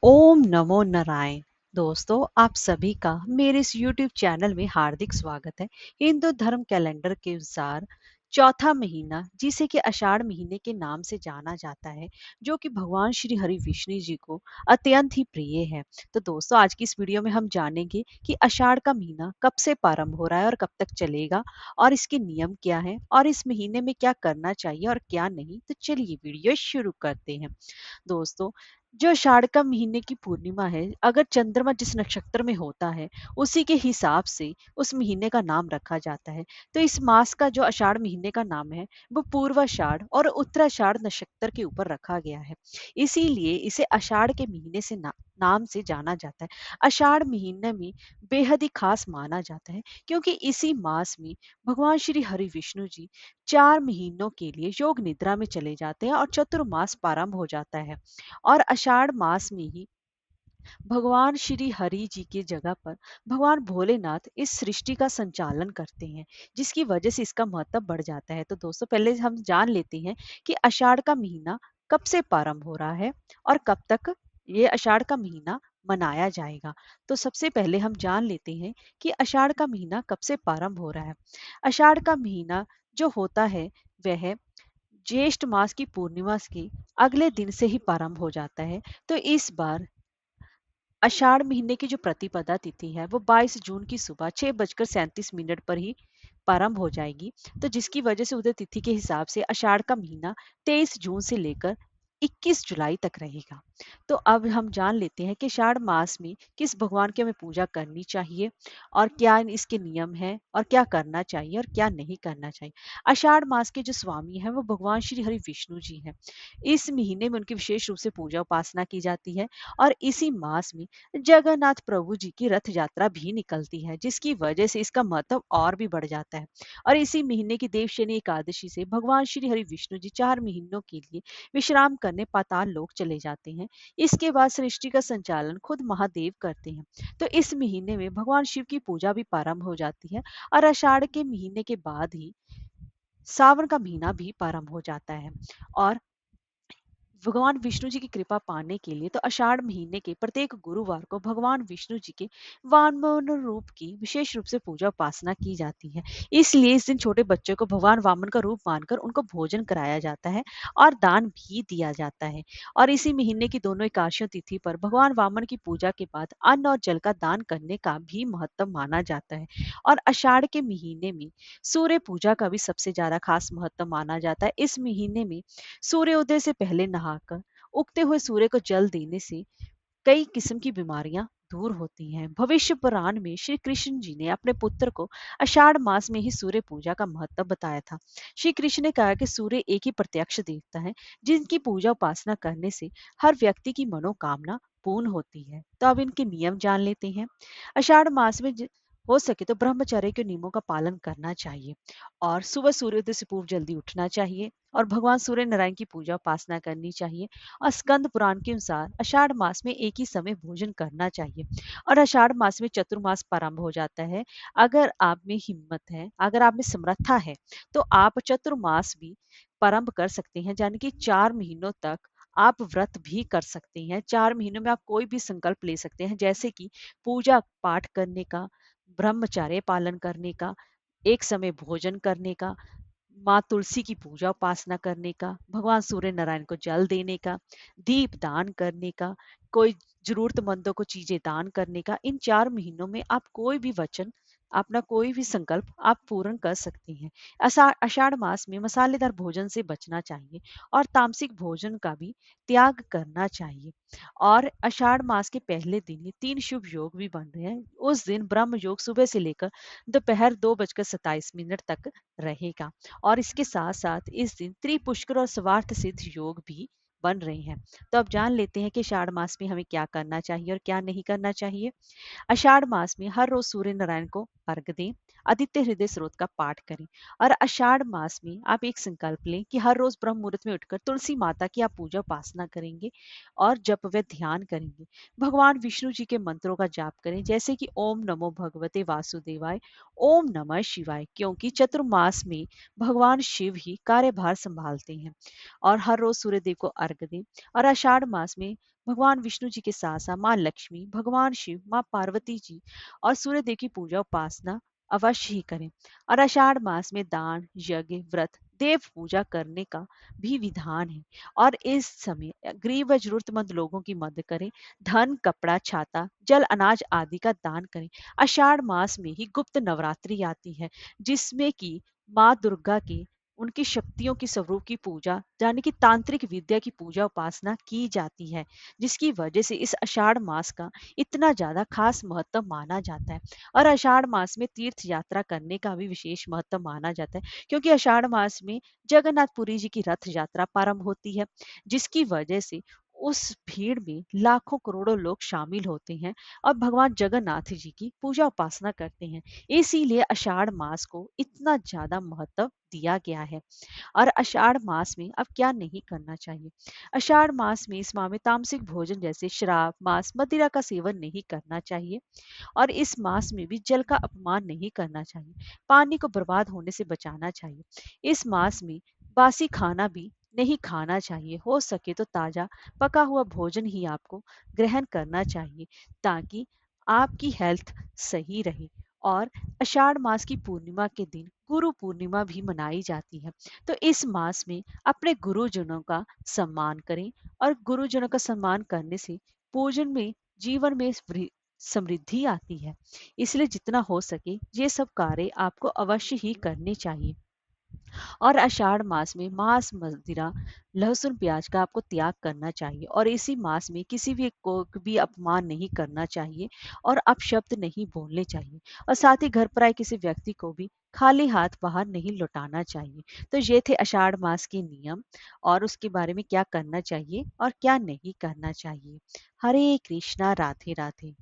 ओम नमो नारायण। दोस्तों, आप सभी का मेरे इस YouTube चैनल में हार्दिक स्वागत है। हिंदू धर्म कैलेंडर के अनुसार चौथा महीना, जिसे कि आषाढ़ महीने के नाम से जाना जाता है, जो कि भगवान श्री हरि विष्णु जी को अत्यंत ही प्रिय है। तो दोस्तों, आज की इस वीडियो में हम जानेंगे कि आषाढ़ का महीना कब से प्रारंभ हो रहा है और कब तक चलेगा, और इसके नियम क्या हैं, और इस महीने में क्या करना चाहिए और क्या नहीं। तो चलिए वीडियो शुरू करते हैं। दोस्तों, जो आषाढ़ का महीने की पूर्णिमा है, अगर चंद्रमा जिस नक्षत्र में होता है, उसी के हिसाब से उस महीने का नाम रखा जाता है। तो इस मास का जो आषाढ़ महीने का नाम है, वो पूर्वाषाढ़ और उत्तराषाढ़ नक्षत्र के ऊपर रखा गया है। इसीलिए इसे आषाढ़ के महीने से नाम से जाना जाता है। आषाढ़ महीने में बेहद ही खास माना जाता है, क्योंकि इसी मास में भगवान श्री हरि विष्णु जी 4 महीनों के लिए योग निद्रा में चले जाते हैं और चतुर्मास प्रारंभ हो जाता है। और आषाढ़ मास में ही भगवान श्री हरि जी की जगह पर भगवान भोलेनाथ इस सृष्टि का संचालन करते हैं, जिसकी वजह से इसका महत्व बढ़ जाता है। तो दोस्तों, पहले हम जान लेते हैं कि आषाढ़ का महीना कब से प्रारंभ हो रहा है और कब तक ये आषाढ़ का महीना मनाया जाएगा। तो सबसे पहले हम जान लेते हैं कि आषाढ़ का महीना कब से प्रारंभ हो रहा है। आषाढ़ का महीना जो होता है, वह ज्येष्ठ मास की पूर्णिमा के अगले दिन से ही प्रारंभ हो जाता है। तो इस बार आषाढ़ महीने की जो प्रतिपदा तिथि है, वो 22 जून की सुबह 6:37 पर ही प्रारंभ हो जाएगी। तो जिसकी वजह से उदय तिथि के हिसाब से आषाढ़ का महीना 23 जून से लेकर 21 जुलाई तक रहेगा। तो अब हम जान लेते हैं कि आषाढ़ मास में किस भगवान की हमें पूजा करनी चाहिए और क्या इसके नियम हैं और क्या करना चाहिए और क्या नहीं करना चाहिए। आषाढ़ मास के जो स्वामी हैं, वो भगवान श्री हरि विष्णु जी हैं। इस महीने में उनकी विशेष रूप से पूजा उपासना की जाती है, और इसी मास में जगन्नाथ प्रभु जी की रथ यात्रा भी निकलती है, जिसकी वजह से इसका महत्व और भी बढ़ जाता है। और इसी महीने की देवशयनी एकादशी से भगवान श्री हरि विष्णु जी 4 महीनों के लिए विश्राम करने पाताल लोक चले जाते हैं। इसके बाद सृष्टि का संचालन खुद महादेव करते हैं। तो इस महीने में भगवान शिव की पूजा भी प्रारंभ हो जाती है, और आषाढ़ के महीने के बाद ही सावन का महीना भी प्रारंभ हो जाता है। और भगवान विष्णु जी की कृपा पाने के लिए तो आषाढ़ महीने के प्रत्येक गुरुवार को भगवान विष्णु जी के वामन रूप की विशेष रूप से पूजा उपासना की जाती है। इसलिए इस दिन छोटे बच्चों को भगवान वामन का रूप मानकर उनको भोजन कराया जाता है और दान भी दिया जाता है। और इसी महीने की दोनों एकादशियों तिथि पर भगवान वामन की पूजा के बाद अन्न और जल का दान करने का भी महत्व माना जाता है। और आषाढ़ के महीने में सूर्य पूजा का भी सबसे ज्यादा खास महत्व माना जाता है। इस महीने में सूर्योदय से पहले नहाकर उगते हुए सूर्य को जल देने से कई किस्म की बीमारियां दूर होती हैं। भविष्य पुराण में श्री कृष्ण जी ने अपने पुत्र को आषाढ़ मास में ही सूर्य पूजा का महत्व बताया था। श्री कृष्ण ने कहा कि सूर्य एक ही प्रत्यक्ष देवता है, जिनकी पूजा उपासना करने से हर व्यक्ति की मनोकामना पूर्ण होती है। तो अब इनके नियम जान लेते हैं। आषाढ़ मास में हो सके तो ब्रह्मचर्य के नियमों का पालन करना चाहिए, और सुबह सूर्योदय से पूर्व जल्दी उठना चाहिए, और भगवान सूर्य नारायण की पूजा उपासना करनी चाहिए। और स्कंद पुराण के अनुसार आषाढ़ मास में एक ही समय भोजन करना चाहिए। और आषाढ़ मास में चतुर्मास प्रारंभ हो जाता है। अगर आप में हिम्मत है, अगर आप में समर्था है, तो आप चतुर्मास भी प्रारंभ कर सकते हैं, यानी कि 4 महीनों तक आप व्रत भी कर सकते हैं। 4 महीनों में आप कोई भी संकल्प ले सकते हैं, जैसे कि पूजा पाठ करने का, ब्रह्मचर्य पालन करने का, एक समय भोजन करने का, माँ तुलसी की पूजा उपासना करने का, भगवान सूर्य नारायण को जल देने का, दीप दान करने का, कोई जरूरतमंदों को चीजें दान करने का। इन 4 महीनों में आप कोई भी वचन, अपना कोई भी संकल्प आप पूर्ण कर सकते हैं। आषाढ़ मास में मसालेदार भोजन से बचना चाहिए, और तामसिक भोजन का भी त्याग करना चाहिए। और आषाढ़ मास के पहले दिन ये 3 शुभ योग भी बन रहे हैं। उस दिन ब्रह्म योग सुबह से लेकर दोपहर 2:27 तक रहेगा। और इसके साथ साथ इस दिन त्रिपुष्कर और स्वार्थ सिद्ध योग भी बन रहे हैं। तो अब जान लेते हैं कि आषाढ़ मास में हमें क्या करना चाहिए और क्या नहीं करना चाहिए। आषाढ़ मास में हर रोज सूर्य नारायण को अर्घ दें, आदित्य हृदय स्रोत का पाठ करें। और आषाढ़ मास में आप एक संकल्प लें कि हर रोज ब्रह्म मुहूर्त में उठकर तुलसी माता की आप पूजा उपासना करेंगे और जप व ध्यान करेंगे। भगवान विष्णु जी के मंत्रों का जाप करें, जैसे कि ओम नमो भगवते वासुदेवाय, ओम नमः शिवाय, क्योंकि चतुर्मास में भगवान शिव ही कार्यभार संभालते हैं। और हर रोज सूर्यदेव को अर्घ दें। और आषाढ़ मास में भगवान विष्णु जी के साथ साथ माँ लक्ष्मी, भगवान शिव, माँ पार्वती जी और सूर्यदेव की पूजा उपासना अवश्य ही करें। और आषाढ़ मास में दान, यज्ञ, व्रत, देव पूजा करने का भी विधान है। और इस समय गरीब व जरूरतमंद लोगों की मदद करें। धन, कपड़ा, छाता, जल, अनाज आदि का दान करें। आषाढ़ मास में ही गुप्त नवरात्रि आती है, जिसमें कि माँ दुर्गा की, उनकी शक्तियों की स्वरूप की पूजा यानी कि तांत्रिक विद्या की पूजा उपासना की जाती है, जिसकी वजह से इस आषाढ़ मास का इतना ज्यादा खास महत्व माना जाता है। और आषाढ़ मास में तीर्थ यात्रा करने का भी विशेष महत्व माना जाता है, क्योंकि आषाढ़ मास में जगन्नाथपुरी जी की रथ यात्रा प्रारंभ होती है, जिसकी वजह से उस भीड़ में लाखों करोड़ों लोग शामिल होते हैं और भगवान जगन्नाथ जी की पूजा उपासना करते हैं। इसीलिए आषाढ़ मास को इतना ज्यादा महत्व दिया गया है। और आषाढ़ मास में अब क्या नहीं करना चाहिए? आषाढ़ मास में इस माह में तामसिक भोजन जैसे शराब, मांस, मदिरा का सेवन नहीं करना चाहिए। और इस मास में भी जल का अपमान नहीं करना चाहिए। पानी को बर्बाद होने से बचाना चाहिए। इस मास में बासी खाना भी नहीं खाना चाहिए। हो सके तो ताजा पका हुआ भोजन ही आपको ग्रहण करना चाहिए, ताकि आपकी हेल्थ सही रहे। और आषाढ़ मास की पूर्णिमा के दिन गुरु पूर्णिमा भी मनाई जाती है। तो इस मास में अपने गुरुजनों का सम्मान करें। और गुरुजनों का सम्मान करने से पूजन में, जीवन में समृद्धि आती है। इसलिए जितना हो सके ये सब कार्य आपको अवश्य ही करने चाहिए। और आषाढ़ मास में मांस, मदिरा, लहसुन, प्याज का आपको त्याग करना चाहिए। और इसी मास में किसी भी को भी अपमान नहीं करना चाहिए और अपशब्द नहीं बोलने चाहिए। और साथ ही घर पर आए किसी व्यक्ति को भी खाली हाथ बाहर नहीं लौटाना चाहिए। तो ये थे आषाढ़ मास के नियम और उसके बारे में क्या करना चाहिए और क्या नहीं करना चाहिए। हरे कृष्णा, राधे राधे।